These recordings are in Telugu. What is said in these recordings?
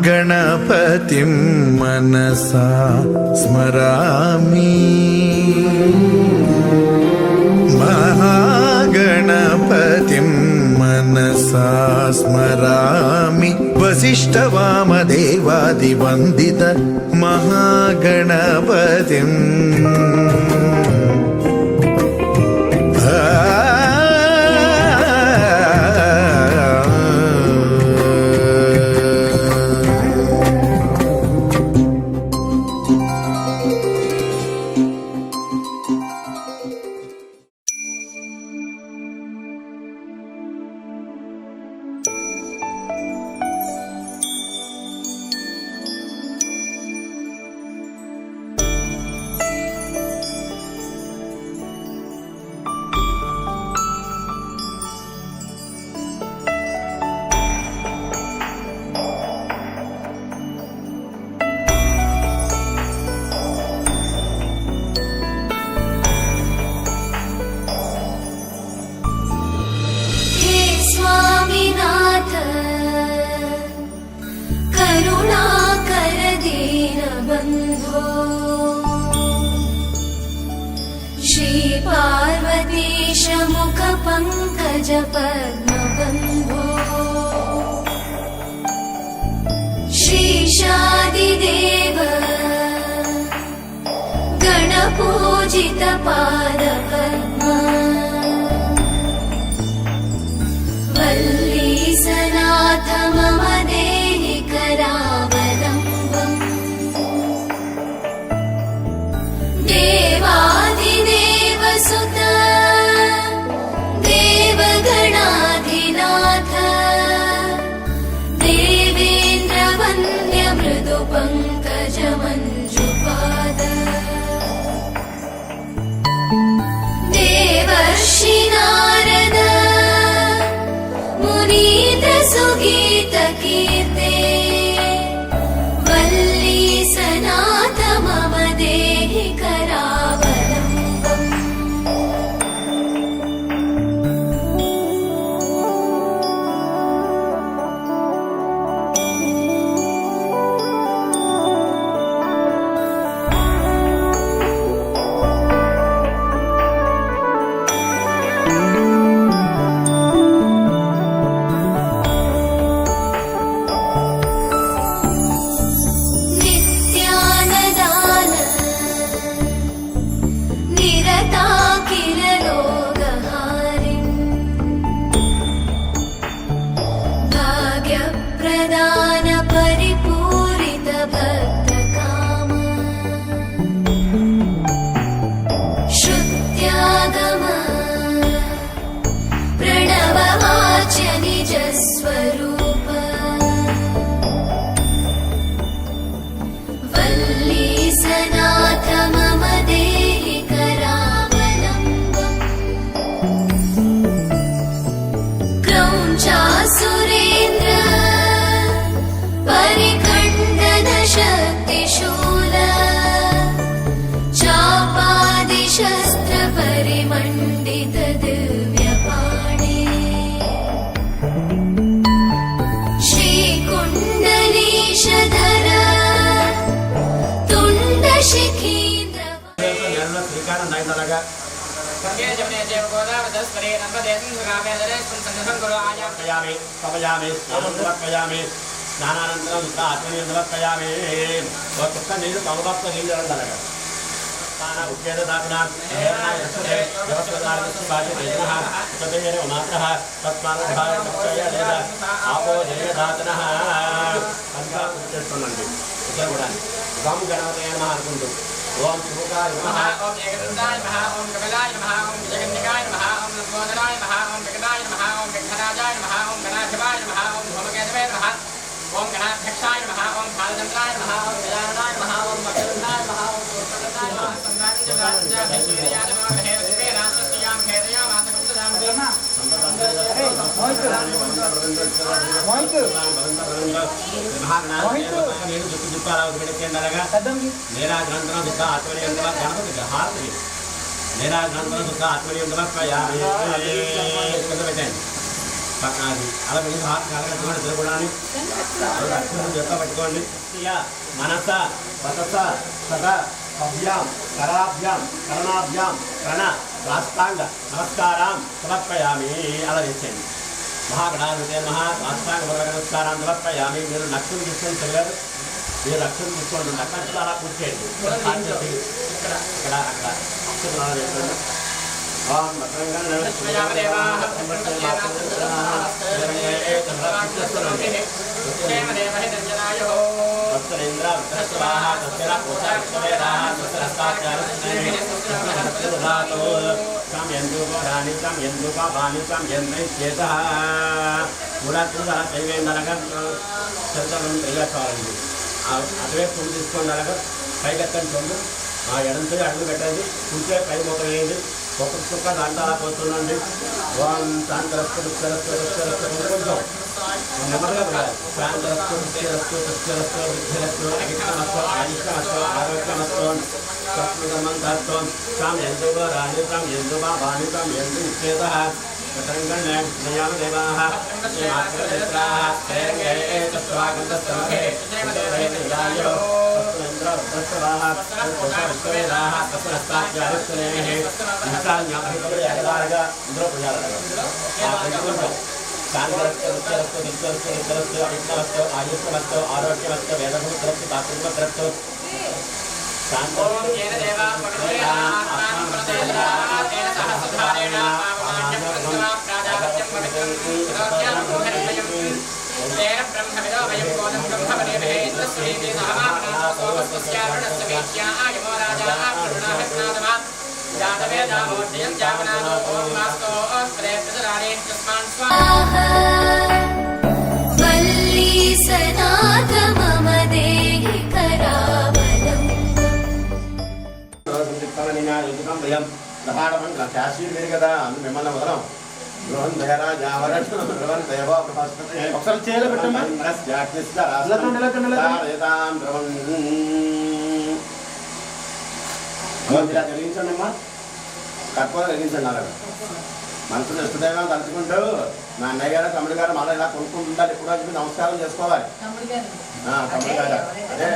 महागणपतिं मनसा स्मरामि महागणपतिं मनसा स्मरामि वसिष्ठवामदेवादिवन्दित महागणपतिम् श्रीपार्वतीश मुख पंकज पद्मबन्धो श्रीशादिदेव गणपूजित पादपद्मा वल्लीसनाथ मम देहि करावलम्बम् देवादिदेव सुत देवगणाधिनाथ देवेन्द्र वन्द्य मृदु पंकज मञ्जुपाद देवर्षि नारद मुनीन्द्र सुगीत कीर्ते वल्लीसनाथ मम देहि करावलम्बम् नित्यानदान निरताखिल रोगहारिन् भाग्यप्रदान परिपूरित भक्तकाम श्रुत्यागम प्रणववाच्य निज स्वरूप वल्लीसनाथ मम देहि करावलम्बम् क्रौञ्चासुरेन्द्र परिखण्डन शक्तिशूल चापादिशस्त्र परिमण्डित दिव्यपाणे श्रीकुण्डलीशधर तुण्डशिखीन्द्र శ్రీకారం 9 అలాగా गंगे जमुने चैव गोदावरी सरस्वती नर्मदे सिन्धुगामे नरेस्मिन् सन्निधिं कुरु आयामयामि समयामि समर्पयामि स्नानानन्तरं आत्मनीयं समर्पयामि वस्तुतः नीरु कमलप्त नीरन्दलग तान उच्चेत दातुना हेरणाय रसते व्यवस्थादारस्य बाजे देवः तदेव मात्रः तत्पारभाय तक्षय देव आपो जय दातनः अंता उच्चेतनंడి ఇక్కడ కూడా రామ గణపతయ నమః అనుకుంటూ ఓం శుభకాయ నమః ఓం ఏకదంతాయ నమః ఓం కమలాయ నమః ఓం జగన్నికాయ నమః ఓం నందోదరాయ నమః ఓం జగదాయ నమః ఓం విఘ్నరాజాయ నమః ఓం గణాధిపాయ నమః ఓం భూమకేతవే నమః ఓం గణాధ్యక్షాయ నమః ఓం కాలచంద్రాయ నమః ఓం గజాననాయ నమః ఓం మకరందాయ నమః ఓం సూర్పకటాయ నమః సందానిజాయ నమః హేరదే రాష్ట్రస్యాం హేరయా మాతకంసదాం బ్రహ్మ పట్టుకోండి మనస వసస సద అభ్యాం కరాభ్యాం కరణాభ్యాం కరణ రాష్ట్రాంగ నమస్కారం సమర్పయామి అలా చేసేయండి మహాగణాధిపతి మహాష్టాంగ నమస్కారం సమర్పయామి మీరు లక్ష్యం తీసుకొని తెలియదు మీరు లక్ష్యం తీసుకోండి లక్ష్యం అలా కూర్చేయండి ఇక్కడ ఇక్కడ అక్కడ అక్షరాలు చెప్పండి అటువే పువ్వు తీసుకోండి అలాగా పైకి ఎత్తండి చూడండి ఎడంతో అడుగు పెట్టండి కూర్చే పై మూత వేయండి ఒక్కొక్క చుక్క దాంట్లో అలా పోతుండండి కొంచెం నెమ్మదిగా పోయాలి శాంతరస్తు వృద్ధిరస్తు విద్యరస్తు అభిక్షమస్తు ఆయుష్మస్తు ఆరోగ్యమస్తు స్వప్నమస్తు తాం ఎందుగా రాణి తాం ఎందుగా బాణి తాం ఎందు ఇచ్చేత దేవాః ఆయుష్మస్తు ఆరోగ్యమస్తు వేదభూతరస్తు పాత్రమస్తు वल्ली सनाथ मम देहि करावलम्बम् శాస్త్రీయ మీరు కదా అందుకు మిమ్మల్ని వదలం గృహం ఒకసారి చేయలే పెట్టమ్మా కలిగించండి అమ్మా కర్పూరం కలిగించండి అలాగే మనసులో ఇష్టదైవం తలుచుకుంటూ మా అన్నయ్య గారు తమ్ముడు గారు మళ్ళీ ఇలా కొనుక్కుంటుంటారు ఎప్పుడో చెప్పి నమస్కారం చేసుకోవాలి తమ్ముడు గారు అదే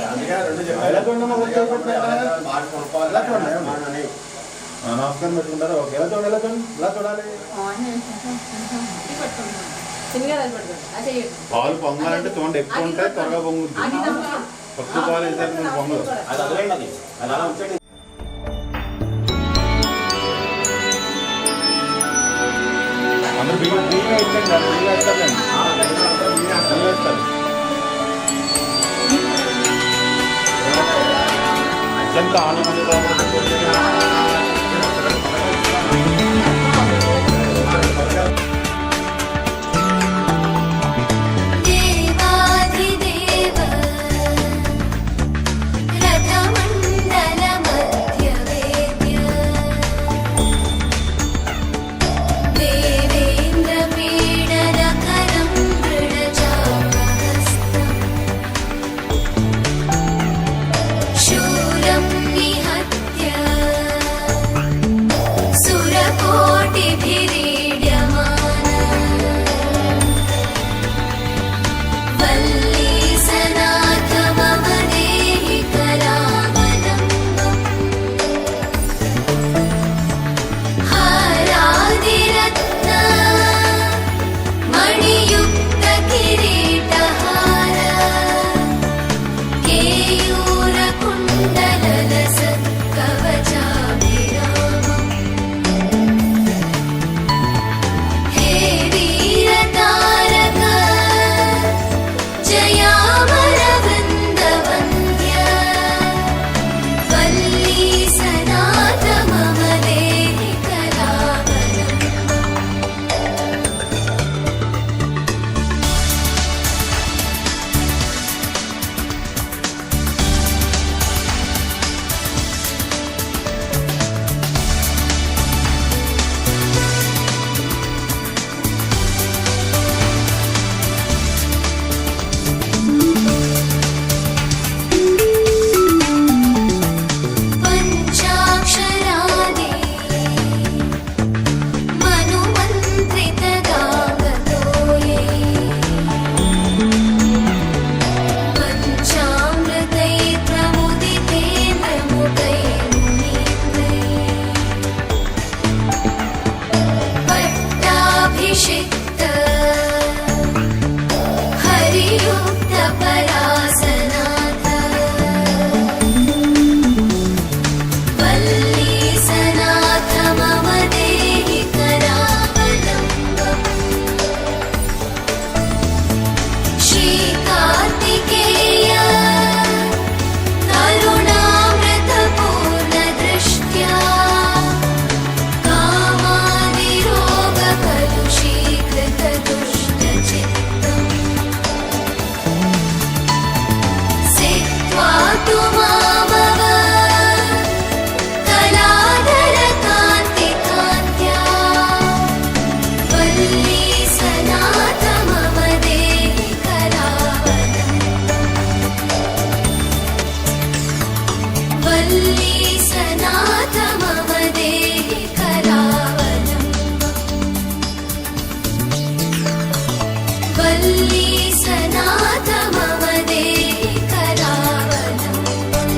అందుకే రెండు చెప్పారు కొనుక్కోవాలి నమస్కారం పెట్టుకుంటారు ఓకే ఎలా చూడాలి ఎలా చూడాలి పాలు పొంగాలంటే చూడండి ఎక్కువ ఉంటాయి త్వరగా పొంగుద్ది తక్కువ పాలు వేసేది పొంగదు అది అదేండి అది అలా ఉంచండి అందరూ బియ్యం ఇచ్చండి బియ్యం వేస్తారండి బియ్యం వేస్తారు అత్యంత ఆనందంగా देवाधिदेव रथमण्डलमध्यवेद्य देवेन्द्रपीडनकरं दृढचापहस्तम् शूलं निहत्य सनाथ मम देहि करावलम्बम्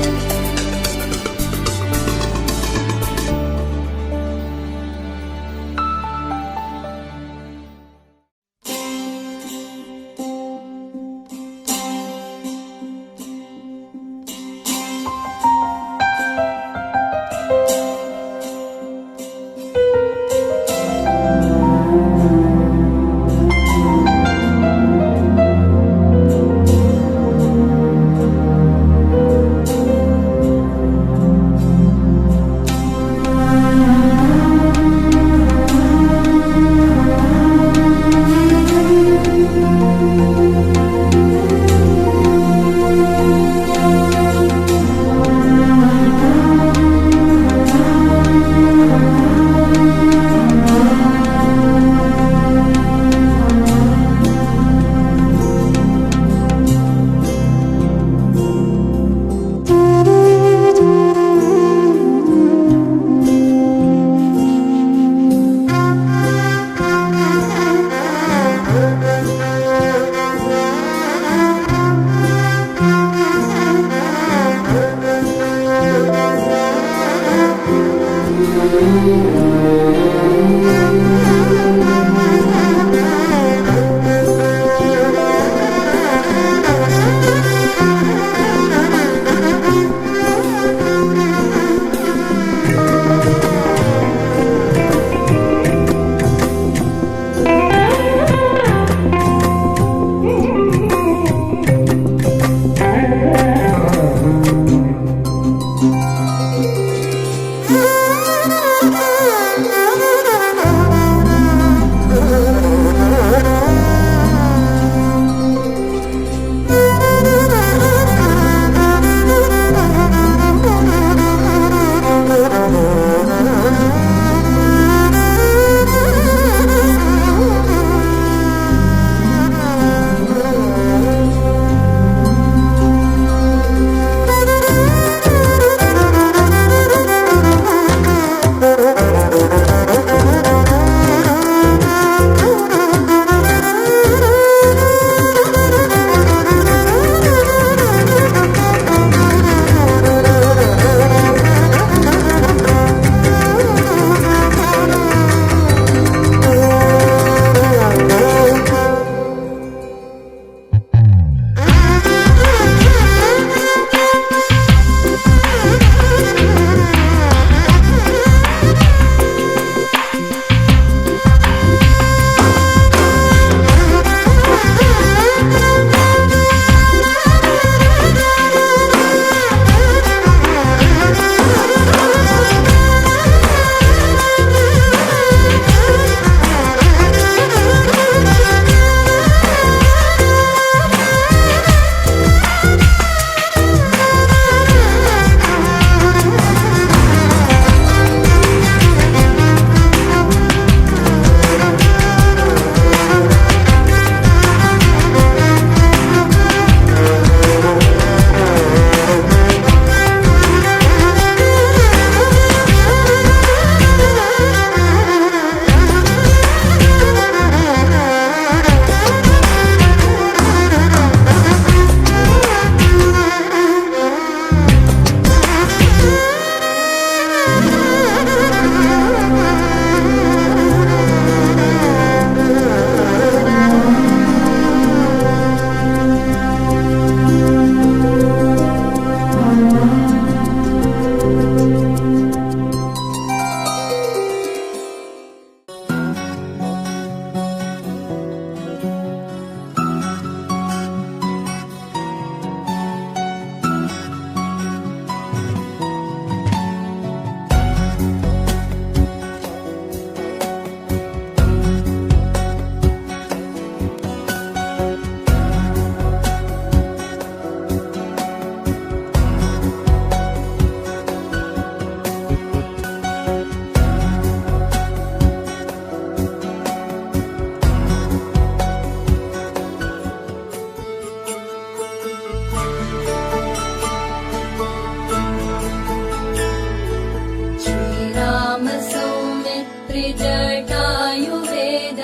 जटायुवेद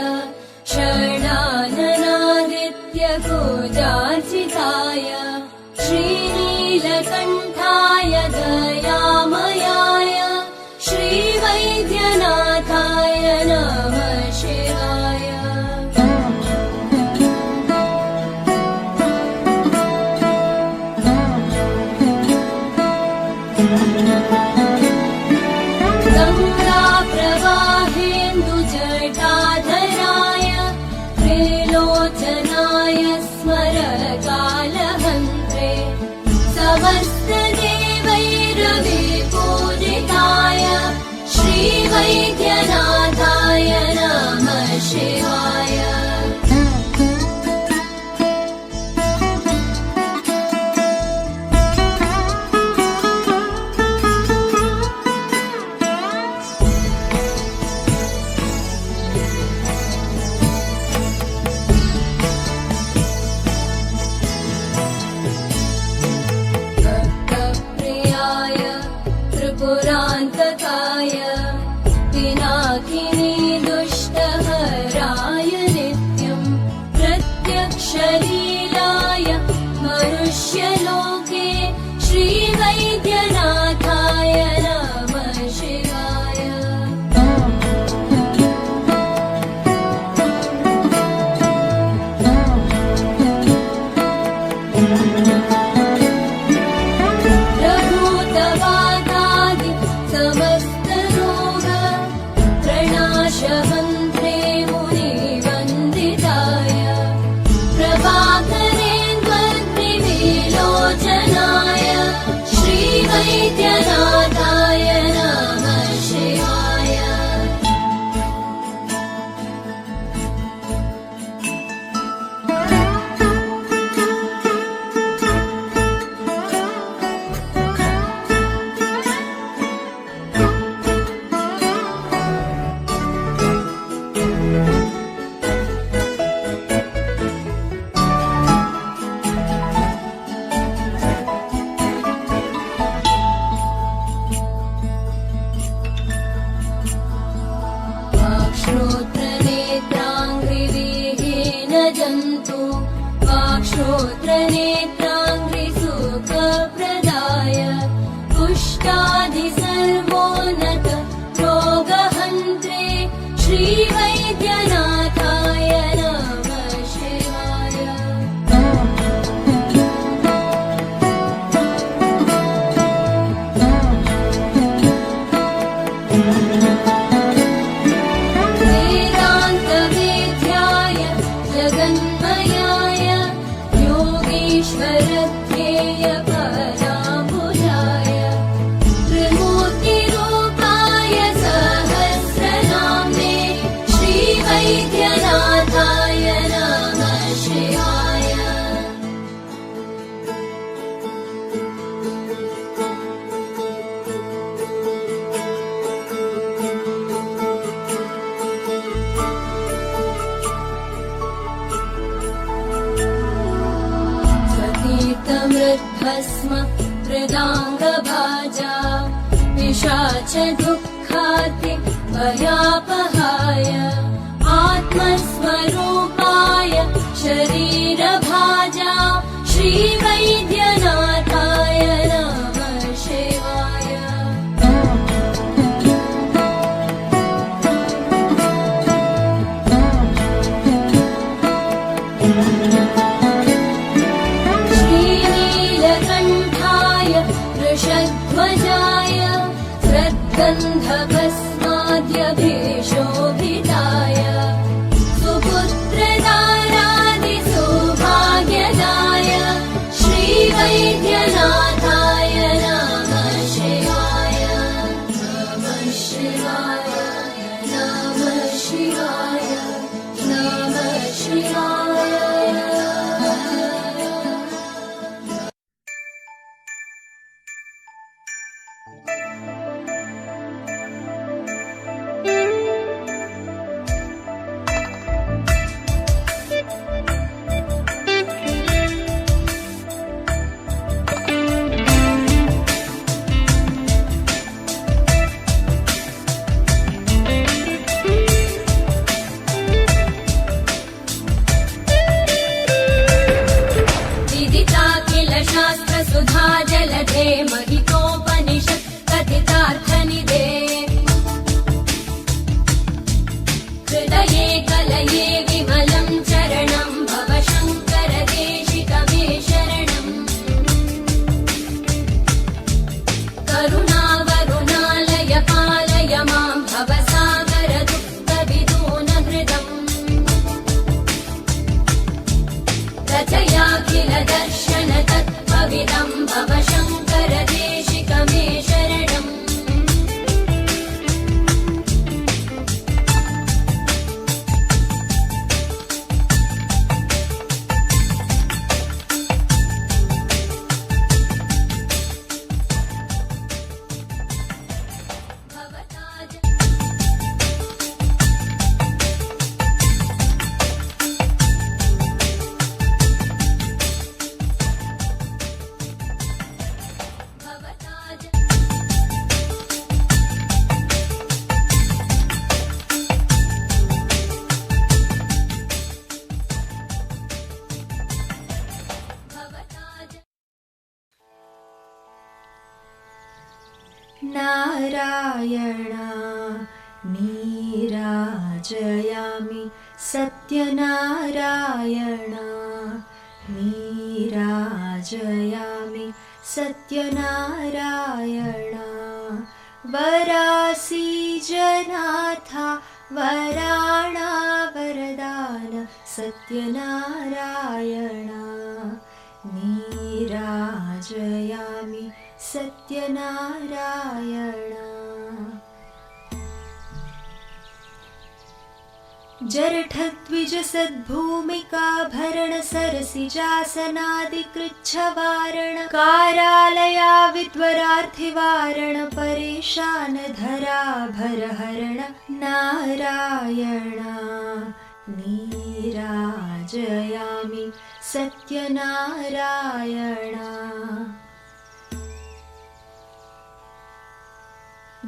षडाननादित्य पूजार्चिताय श्रीनीलकण्ठाय दयामयाय श्रीवैद्यनाथाय नमः शिवाय। गङ्गाप्रवाहेन्दुजटाधराय त्रिलोचनाय स्मरकालहन्त्रे समस्तदेवैरविपूजिताय श्रीवैद्यनाथाय नमः शिवाय। भक्तप्रियाय त्रिपुरान्तकाय पिनाकिनी दुष्टहराय नित्यं प्रत्यक्षलीलाय मनुष्यलोके श्रीवैद्यनाथाय नमः शिवाय। प्रभूतवादादि समस्तरोग प्रणाशहन्त्रे मुनिवन्दिताय प्रभाकरेन्द्वर्निविलोचनाय श्रीवैद्यनाथाय नमः शिवाय। वाक्श्रोत्रनेत्राङ्घ्रिविहीन जन्तु वाक्श्रोत्रनेत्राङ्घ्रिसुखप्रदाय कुष्ठादिसर्वोन्नत रोगहन्त्रे श्रीवैद्यनाथाय नमः शिवाय। वेदान्तवेद्याय जगन्मयाय योगीश्वरध्येय पराम्बुजाय त्रिमूर्तिरूपाय सहस्रनाम्ने श्रीवैद्यनाथाय नमः शिवाय। स्वतीर्थमृद्भस्म हृदाङ्गभाजा पिशाचदुःखाति भयापहाय आत्मस्वरूपाय शरीरभाजा श्रीवैद्यनाथाय नमः शिवाय। श्रीनीलकण्ठाय वृषध्वजाय श्रद्गन्धभस्माद्यभिशोभिताय सुपुत्रदारादिसौभाग्यदाय श्रीवैद्यनाथाय नमः शिवाय। नमः शिवाय नमः शिवाय नमः शिवाय। शास्त्रसुधा जलधे महितोपनिषत् कथितार्थनिधे हृदये कलये विमलं चरणं भव शङ्कर देशिकमे शरणम् करुणावरुणालय पालय मां भवसागर दुःखविदूनहृदम् रचयाखिल दर्शन तत्त्वविदं भव शङ्कर देशिकमे शरणम् नारायणा नीराजयामि सत्यनारायणा नीराजयामि सत्यनारायणा वरासि जनाथा वराणा वरदान सत्यनारायणा नीराजयामि सत्यनारायणा जरठद्विज सद्भूमिकाभरण सरसिजासनादिकृच्छवारण कारालया विद्वरार्थिवारण परेशान धराभरहरण नारायणा नीराजयामि सत्यनारायणा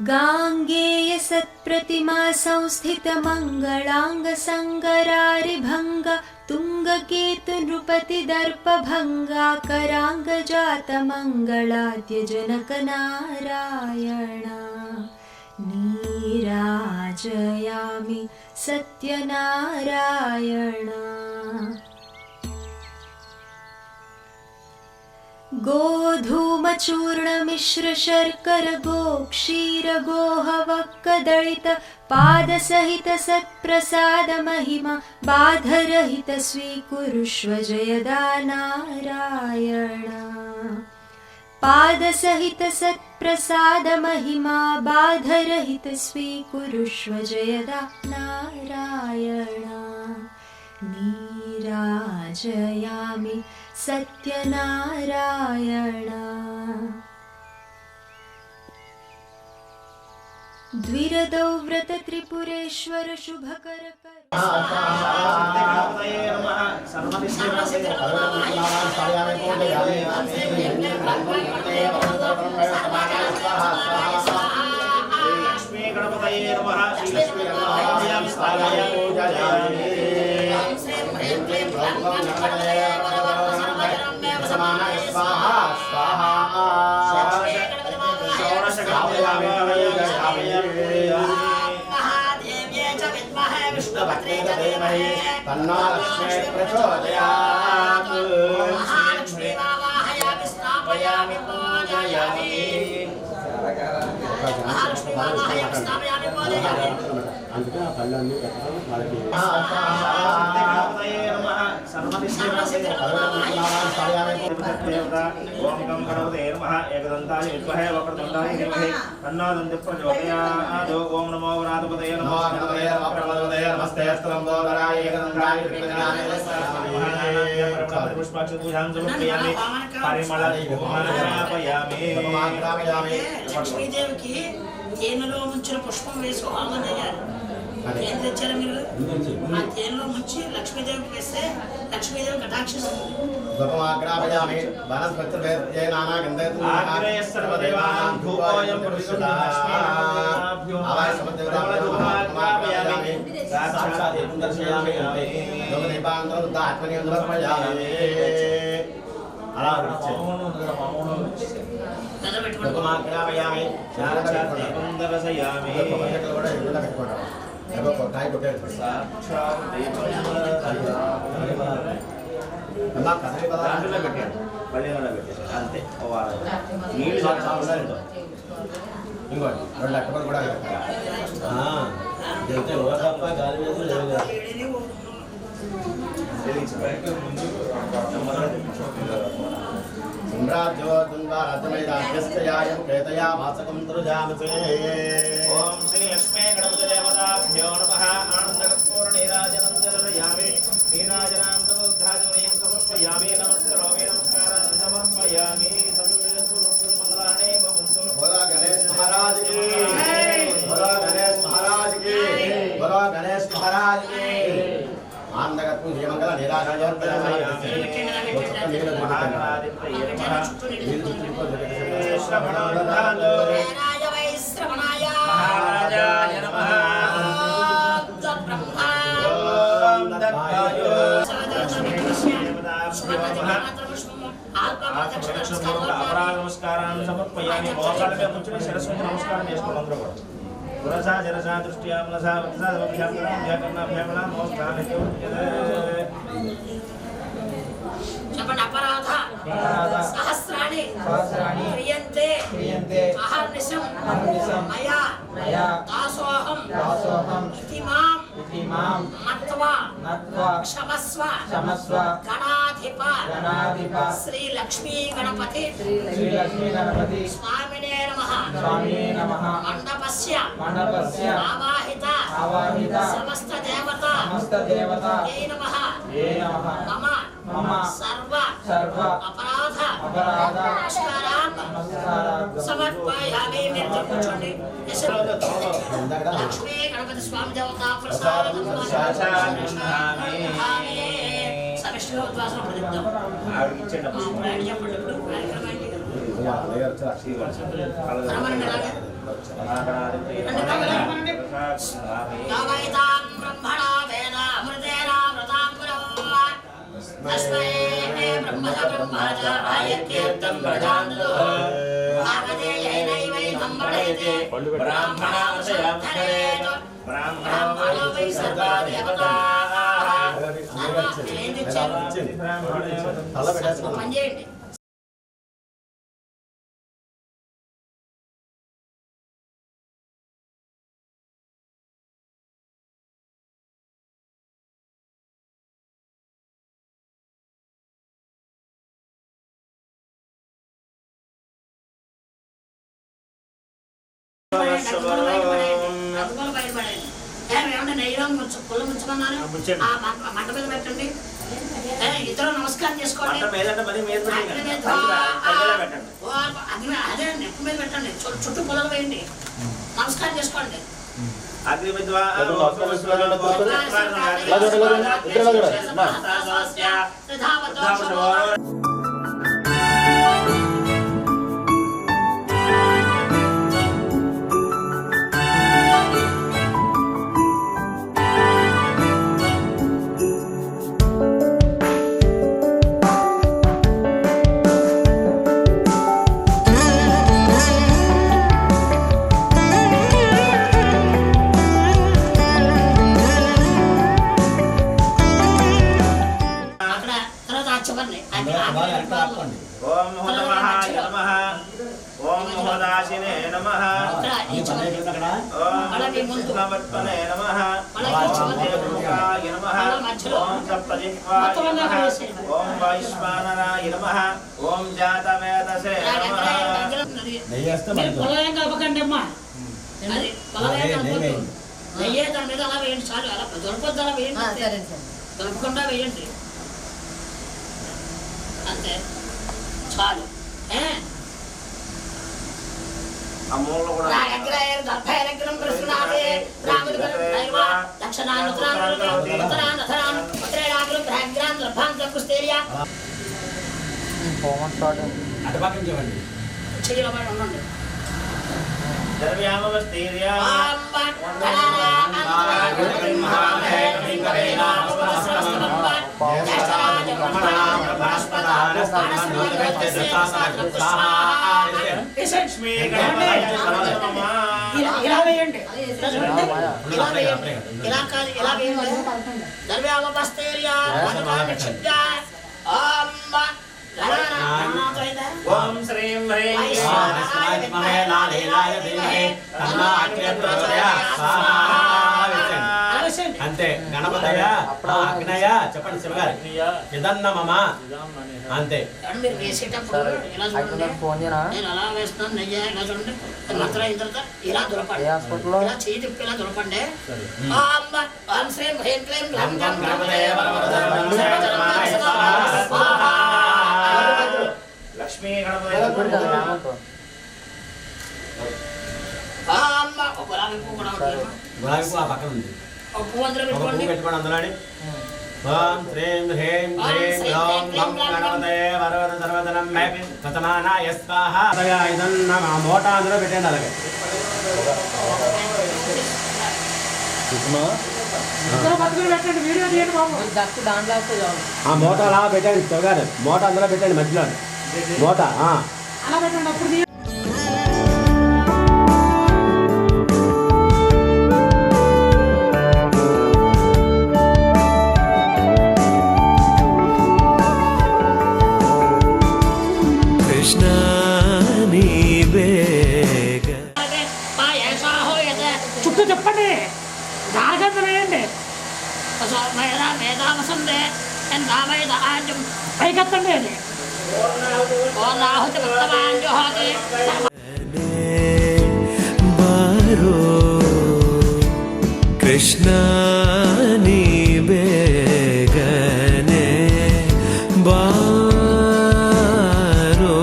गाङ्गेय सत्प्रतिमा संस्थित मङ्गलाङ्ग सङ्गरारिभङ्ग तुङ्गकेतु नृपति दर्पभङ्गा कराङ्ग जात मङ्गलाद्य जनक नारायणा नीराजयामि सत्यनारायणा गोधूमचूर्णमिश्र शर्कर गोक्षीर गोहवक्कदलित पादसहित सत्प्रसाद महिमा बाधरहित स्वीकुरुष्व जयदा नारायणा पादसहित सत्प्रसाद महिमा बाधरहित स्वीकुरुष्व जयदा नारायणा नीराजयामि सत्यनारायणा द्विरदौ व्रत त्रिपुरेश्वर शुभकर ओम नमो व्रातपतये नमो नमस्ते లక్ష్మీదేవికి తేనెలో ముంచిన పుష్పం వేసి హోమం చేయాలి. ఏం తెచ్చారు మీరు? ఆ తేనెలో ముంచి లక్ష్మీదేవికి వేస్తే లక్ష్మీదేవి కటాక్షిస్తుంది. గోపమాగ్రాపయామి వనస్పతిర్వేద్యే నానాగంధేతు ఆగ్రేయ సర్వదేవానాం ధూపోయం ప్రతిష్ఠాభ్యో ఆవాయ సమద్దేవతాభ్యామి సాక్షాత్ దర్శయామి దేవదేవాంతరం ఆత్మనియంత్రమయామి అలా దండం పెట్టుకోండి. కుంకుమాగ్రామయామి సాక్షాత్ దీపం దర్శయామి కూడా ఎదురుగా పెట్టుకోవడం ఏదో ఒక కాయ కొట్టేది సాక్షాత్ దీపం అలా కదలి దాంట్లో పెట్టాడు పల్లెలో పెట్టాడు అంతే నీళ్ళు చాలా ఇంకోటి 2 లక్షలు కూడా ఇదైతే తప్ప గాలి మీద లేదు కదా. ఏడేనే ఇంద్రాజ్యోతుంగారథమైదాభ్యస్తయాయం ప్రేతయా వాసకం తురుజామసే ఓం శ్రీ లక్ష్మీ గణపతి దేవతాభ్యో నమః ఆనందకర్పూర నీరాజనం దర్శయామి నీరాజనాంతముద్ధాజనయం సమర్పయామి నమస్కరోమి నమస్కారాన్ని సమర్పయామి మంగళాని భవంతు बोलो गणेश महाराज की बोलो गणेश महाराज की बोलो गणेश महाराज की आनंदगतु जयमंगल निराजन శ్రవణాయ మహారాజాయ నమః బ్రహ్మా ఓం దత్తాయో అపరాధ నమస్కారాన్ని సమర్పయామి మోకాళ్ళ మీద కూర్చుని శిరస్సు నమస్కారం చేసుకోండి అందరూ కూడా పురసా జరసా దృష్ట్యా మనసా వత్సా వ్యాకరణ నమస్కారం చెప్పండి అపరాధ సహస్రాణి క్రియంతే అహర్నిశం మయా దాసోహం ఇతిమాం మత్వా క్షమస్వ గణాధిప శ్రీ లక్ష్మీ గణపతి స్వామినే నమః మండపస్య ఆవాహిత సమస్త దేవత ఏ నమః మమ సర్వ అపరాధ నమస్కారాన్ సమర్పయామి. మీరు కూర్చోండి. లక్ష్మీ గణపతి స్వామి దేవత ప్రసాదం సమిష్టిగా ఉద్వాసన ప్రతిద్దాం. చెప్పండి ఇప్పుడు కార్యక్రమానికి యావైతాం బ్రహ్మణా వేద అమృతేన వ్రతాం పురవాన్ తస్మై బ్రహ్మజ బ్రహ్మజ ఆయకీర్తం ప్రజాంతు భాగదేయైనైవైనం వడైతే బ్రాహ్మణావశయామకరేతు బ్రాహ్మణో వై సర్వా దేవతాః ఏంటి ఇచ్చారు? పని చేయండి. మంట మీద పెట్టండి. ఇద్దరు నమస్కారం చేసుకోండి. అదే నెప్ప మీద పెట్టండి. చుట్టూ పొలలు వేయండి. నమస్కారం చేసుకోండి. ఓం మహోదమహాయ నమః ఓం మహోదాశినే నమః ఓం కృష్ణవర్తనే నమః ఓం దేవముఖాయ నమః ఓం సప్తజిహ్వాయ నమః ఓం వైశ్వానరాయ నమః ఓం జాతవేదసే నమః. పొలయం కలపకండి అమ్మా. నెయ్యే దాని మీద అలా వేయండి. చాలు అలా దొరకొద్దు అలా వేయండి. దొరకకుండా వేయండి అంతే చాలు. ఆ మూలలో కూడా ఉండండి. ద్రవ్యామవస్తీర్యా బ్రహ్మణా ఇలా వేయండి, ఇలా వేయండి, ఇలా కాదు, ఇలా వేయండి. ద్రవ్యావస్థేర్యా ఓం శ్రీం హ్రీం శ్రీమాయ విద్మహే లాలీలాయ ధీమహి తన్నో అగ్నిః ప్రచోదయాత్ స్వాహా. అంతే గణపతయ్య అగ్నయ్య చెప్పండి శివగారు ఇదన్న మమ అంతే. మీరు వేసేటప్పుడు ఇలా చూడండి, నేను అలా వేస్తున్నాను, నెయ్యి ఇలా చూడండి, మంత్రం అయిన తర్వాత ఇలా దులపండి, ఇలా చేయి తిప్పి ఇలా దులపండి. ఓం శ్రీం హ్రీం క్లీం గ్లం గం గణపతయే స్వాహా. లక్ష్మీ గణపతయ్య గులాబీ పువ్వు కూడా ఉంటుంది. గులాబీ పువ్వు ఆ పక్కన ఉంది, పువ్వు అందులో ఒక పువ్వు పెట్టుకోండి. పెట్టుకోండి అందులోని. ఓం శ్రీం హ్రీం క్లీం గ్లౌం గం గణపతయే వరవర సర్వధనం మే ప్రథమానాయ స్వాహా. ఇదన్న మూట అందులో పెట్టండి. అలాగే ఆ మూట అలా పెట్టండి శివగారు, మూట అందులో పెట్టండి మధ్యలో మూట. కృష్ణ నీవేగ చుట్టూ చెప్పండి, దాగంత వేయండి. మేధావసందే పైకెత్తండి. అది బారో కృష్ణ నీవేగనే బారో.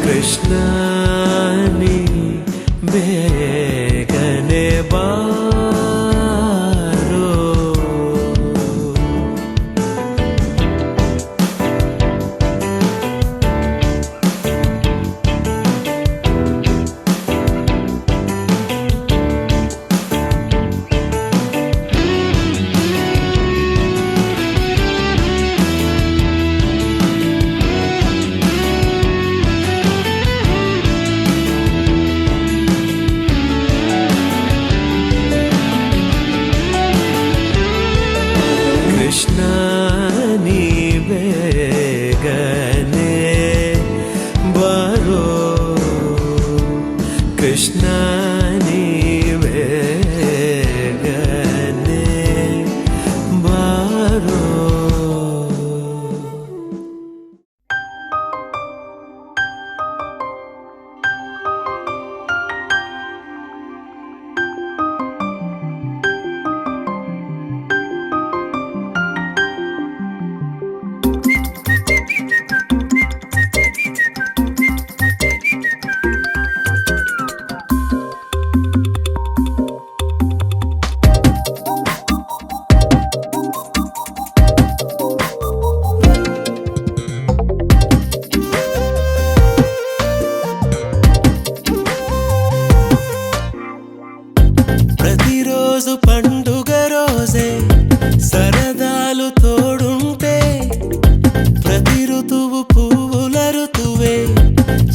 కృష్ణ నీవేగనే బారో. కృష్ణ నీవేగనే బారో. కృష్ణ నీవేగనే బారో. ప్రతిరోజు పండుగ రోజే సరదాలు తోడుంటే, ప్రతి ఋతువు పువ్వుల ఋతువే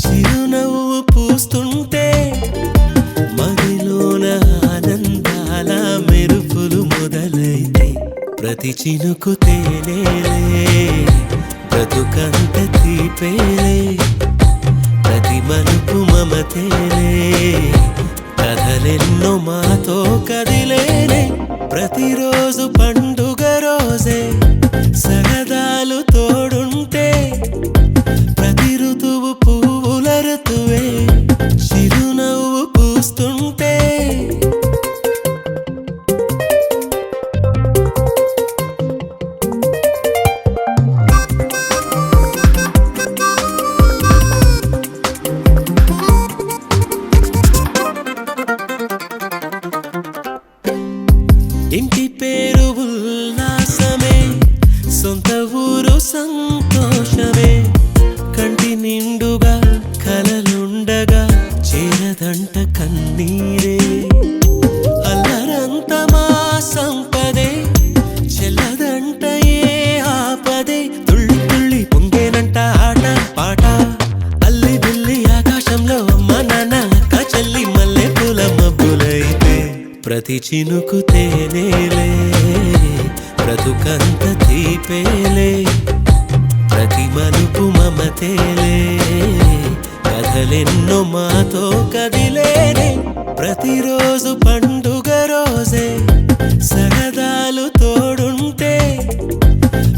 చిరునవ్వు పూస్తుంటే, మదిలోన ఆనందాల మెరుపులు మొదలైతే, ప్రతి చినుకు తేనేలే బ్రతుకంత తీపేలే, ప్రతి మలుపు మమతేలే కథలెన్నో మాతో కదిలేనే. ప్రతిరోజు పండుగ రోజే సరదాలు తోడుంటే, ప్రతి ఋతువు పువ్వుల ఋతువే చిరునవ్వు పూస్తుంటే, సంతోషమే కంటి నిండుగా కలలుండగా చేరదంట కన్నీరే అల్లరంత మా సంపదే చెల్లదంట ఏ ఆపదే తుళ్ళి తుళ్ళి పొంగేనంట ఆట పాట అల్లి బిల్లి ఆకాశంలో అమ్మ నాన్న అక్క చెల్లి మల్లె పూల మబ్బులైతే ప్రతి చినుకు తేనేలే బ్రతుకంత తీపేలే ప్రతి మలుపు మమతేలే కథలెన్నో మాతో కదిలేనే ప్రతిరోజు పండుగ రోజే సరదాలు తోడుంటే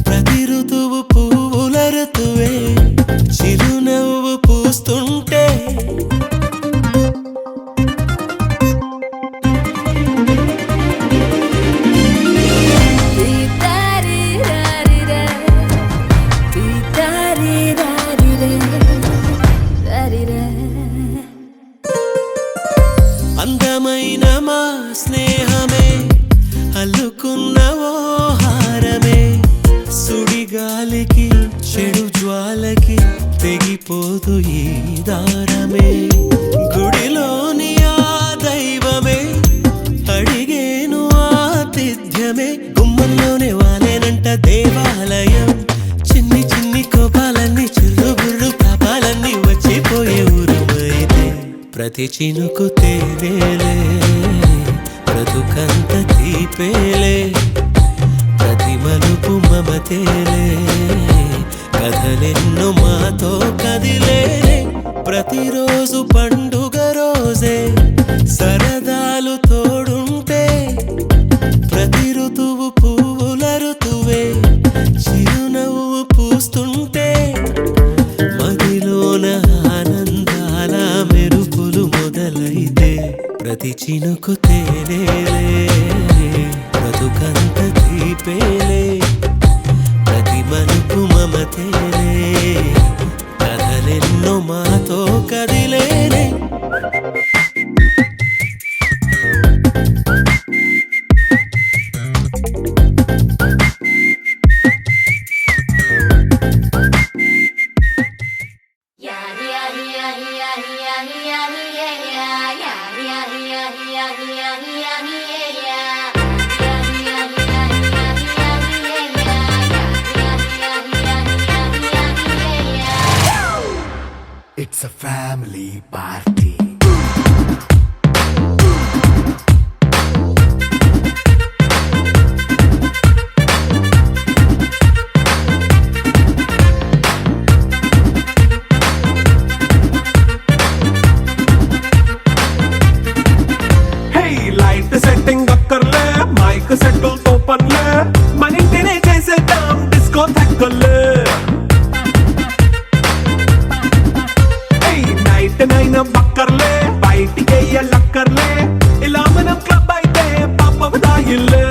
ప్రతి ఋతువు పువ్వుల ఋతువే చిరునవ్వు పూస్తుంటే అందమైన మా స్నేహమే అల్లుకున్న ఓ హారమే సుడిగాలికి చెడు జ్వాలకి తెగిపోదు ఈ దారమే గుడిలోని ఆ దైవమే అడిగేను ఆతిథ్యమే గుమ్మంలోనే వాలేనంట దేవాలయం చిన్ని చిన్ని కోపాలన్నీ చిల్లుబుర్రు పాపాలన్నీ వచ్చిపోయే ఊరుమైతే ప్రతి చినుకు తేనేలే బ్రతుకంత తీపేలే ప్రతి మలుపు మమతేలే కథలెన్నో మాతో కదిలేలే ప్రతిరోజు పండుగ రోజే సరదాలు తోడుంటే ప్రతి ఋతువు పువ్వుల ఋతువే చిరునవ్వు పూస్తుంటే మదిలోన ఆనందాల మెరుపులు మొదలైతే ప్రతి చినుకు తేనేలే బ్రతుకంత తీపేలే ప్రతి మలుపు మమతేలే కథలెన్నో మాతో కదిలేనే It's a family party. Hey, light setting అక్కర్లే మైక్ సెట్టుల్ తో పనిలే మన ఇంటినే చేసేద్దాం డిస్కో థక్కర్లే నైట్ బక్కర్లే బయటికి లక్కర్లే ఇలా మనం క్లబ్ అయితే పాప దాయిల్లే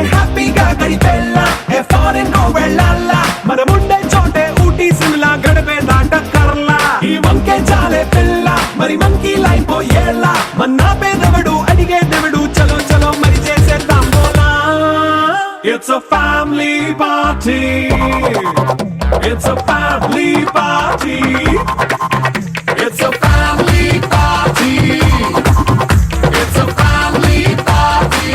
హ్యాపీగా గడిపెళ్ళ ఏ ఫారెన్ కో వెళ్ళాల మనం ఉండే చోటే ఊటీ సిమ్లా గడిపే దాటక్కర్లా ఈ వంకే చాలే పిల్ల మరి మంకీ లైఫ్ ఏళ్ళ మన్నా పేదవడు అడిగే దేవుడు చలో చలో మరి చేసేద్దాం బోలా It's a family party. It's a family party. It's a family party. It's a family party.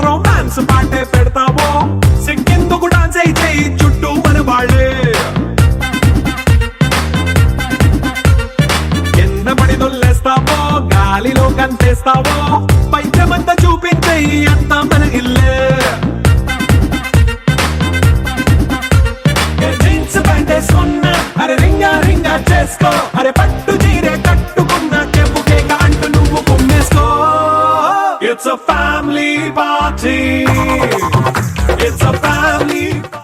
Romance పాటే పెడతావో సిగ్గెందుకు డాన్స్ అయితే చుట్టూ మన వాళ్ళే కింద పడి దొల్లేస్తావో గాలిలో కంటేస్తావో పైద్యమంతా చూపించే అంతా మన ఇల్లే జీన్స్ ప్యాంటేసుకున్నా అరే రింగా రింగా చేసుకో అరే పట్టు చీరే కట్టుకున్నా చెప్పుకే అంటూ నువ్వు కుమ్మేసుకో It's a family party. It's a